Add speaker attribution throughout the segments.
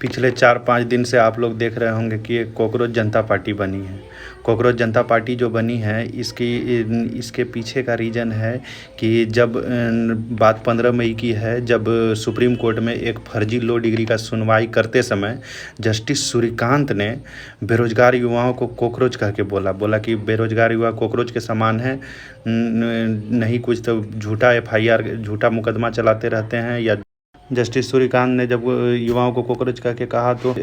Speaker 1: पिछले 4-5 दिन से आप लोग देख रहे होंगे कि एक कॉकरोच जनता पार्टी बनी है। कॉकरोच जनता पार्टी जो बनी है इसके पीछे का रीज़न है कि जब बात 15 मई की है, जब सुप्रीम कोर्ट में एक फर्जी लॉ डिग्री का सुनवाई करते समय जस्टिस सूर्यकांत ने बेरोजगार युवाओं को कॉकरोच कह के बोला कि बेरोजगार युवा कॉकरोच के समान है, नहीं कुछ तो झूठा FIR झूठा मुकदमा चलाते रहते हैं। या जस्टिस सूर्यकांत ने जब युवाओं को कॉकरोच कह के कहा तो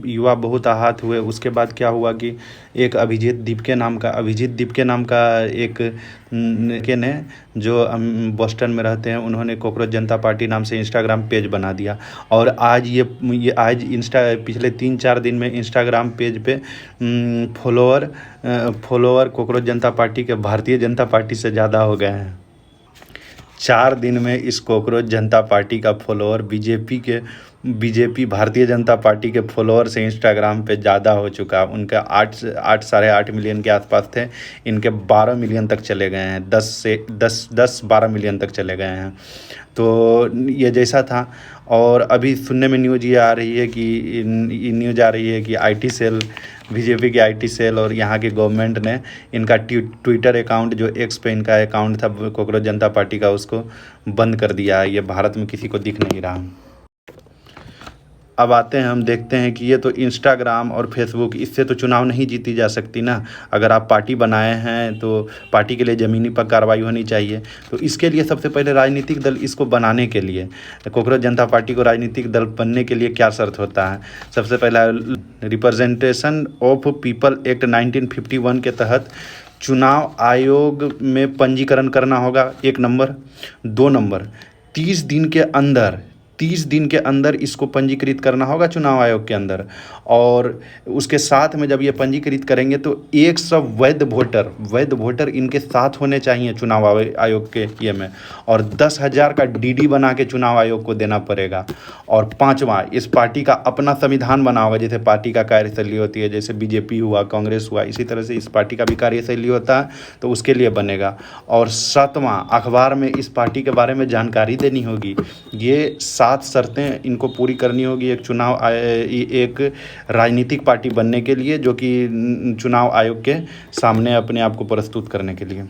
Speaker 1: युवा बहुत आहत हुए। उसके बाद क्या हुआ कि एक अभिजीत दीपके नाम का एक लड़के ने जो बोस्टन में रहते हैं, उन्होंने कॉकरोच जनता पार्टी नाम से इंस्टाग्राम पेज बना दिया। और आज ये आज पिछले 3-4 दिन में इंस्टाग्राम पेज पे फॉलोअर कॉकरोच जनता पार्टी के भारतीय जनता पार्टी से ज़्यादा हो गए हैं। 4 दिन में इस कॉकरोच जनता पार्टी का follower BJP Bharatiya Janata party के फॉलोअर से इंस्टाग्राम पे ज़्यादा हो चुका। उनका 8-8.5 मिलियन के आसपास थे, इनके 12 मिलियन तक चले गए हैं। 10-12 मिलियन तक चले गए हैं। तो ये जैसा था। और अभी सुनने में न्यूज़ आ रही है कि IT सेल, बीजेपी की IT सेल और यहाँ की गवर्नमेंट ने इनका ट्विटर अकाउंट, जो एक्स पे इनका अकाउंट था कॉकरोच जनता पार्टी का, उसको बंद कर दिया है। ये भारत में किसी को दिख नहीं रहा। अब आते हैं, हम देखते हैं कि ये तो इंस्टाग्राम और फेसबुक, इससे तो चुनाव नहीं जीती जा सकती ना। अगर आप पार्टी बनाए हैं तो पार्टी के लिए ज़मीनी पर कार्रवाई होनी चाहिए। तो इसके लिए सबसे पहले राजनीतिक दल, इसको बनाने के लिए कॉकरोच जनता पार्टी को राजनीतिक दल बनने के लिए क्या शर्त होता है? सबसे पहला, रिप्रेजेंटेशन ऑफ पीपल एक्ट 1951 के तहत चुनाव आयोग में पंजीकरण करना होगा, 1 नंबर। 2 नंबर, 30 दिन के अंदर इसको पंजीकृत करना होगा चुनाव आयोग के अंदर। और उसके साथ में जब ये पंजीकृत करेंगे तो 100 वैध वोटर इनके साथ होने चाहिए चुनाव आयोग के ये में। और 10,000 का DD बना के चुनाव आयोग को देना पड़ेगा। और 5वां, इस पार्टी का अपना संविधान बना होगा। जैसे पार्टी का कार्यशैली होती है, जैसे बीजेपी हुआ, कांग्रेस हुआ, इसी तरह से इस पार्टी का भी कार्यशैली होता है, तो उसके लिए बनेगा। और 7वां, अखबार में इस पार्टी के बारे में जानकारी देनी होगी। ये 7 शर्तें इनको पूरी करनी होगी एक राजनीतिक पार्टी बनने के लिए, जो कि चुनाव आयोग के सामने अपने आप को प्रस्तुत करने के लिए।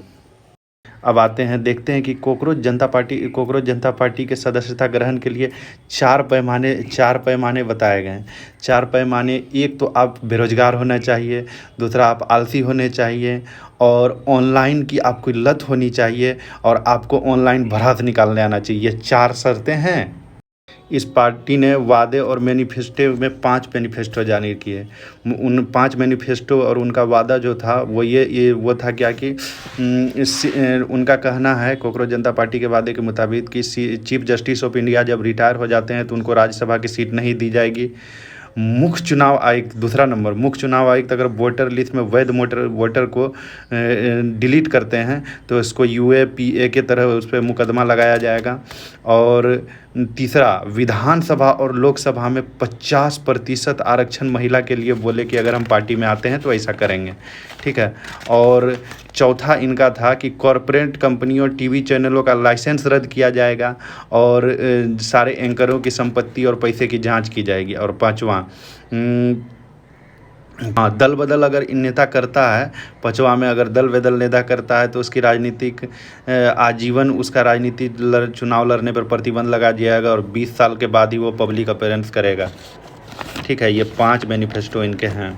Speaker 1: अब आते हैं, देखते हैं कि कॉकरोच जनता पार्टी के सदस्यता ग्रहण के लिए 4 पैमाने बताए गए हैं। 4 पैमाने, एक तो आप बेरोजगार होना चाहिए, दूसरा आप आलसी होने चाहिए, और ऑनलाइन की आपको लत होनी चाहिए, और आपको ऑनलाइन भड़ास निकालने आना चाहिए। ये 4 शर्तें हैं। इस पार्टी ने वादे और मैनिफेस्टो में 5 मैनिफेस्टो जारी किए। उन 5 मैनिफेस्टो और उनका वादा जो था वो था क्या कि उनका कहना है, कॉकरोच जनता पार्टी के वादे के मुताबिक, कि चीफ जस्टिस ऑफ इंडिया जब रिटायर हो जाते हैं तो उनको राज्यसभा की सीट नहीं दी जाएगी। मुख्य चुनाव आयुक्त, दूसरा नंबर, मुख्य चुनाव आयुक्त अगर वोटर लिस्ट में वैध वोटर को डिलीट करते हैं तो इसको UAPA के तरह उस पर मुकदमा लगाया जाएगा। और तीसरा, विधानसभा और लोकसभा में 50% आरक्षण महिला के लिए बोले कि अगर हम पार्टी में आते हैं तो ऐसा करेंगे, ठीक है। और चौथा इनका था कि कॉरपोरेट कंपनियों, TV चैनलों का लाइसेंस रद्द किया जाएगा, और सारे एंकरों की संपत्ति और पैसे की जांच की जाएगी। और 5वां, दल बदल अगर नेता करता है, 5वां में अगर दल बदल नेता करता है तो उसकी राजनीतिक आजीवन उसका चुनाव लड़ने पर प्रतिबंध लगा दिया जाएगा, और 20 साल के बाद ही वो पब्लिक अपीयरेंस करेगा, ठीक है। ये 5 मैनिफेस्टो इनके हैं।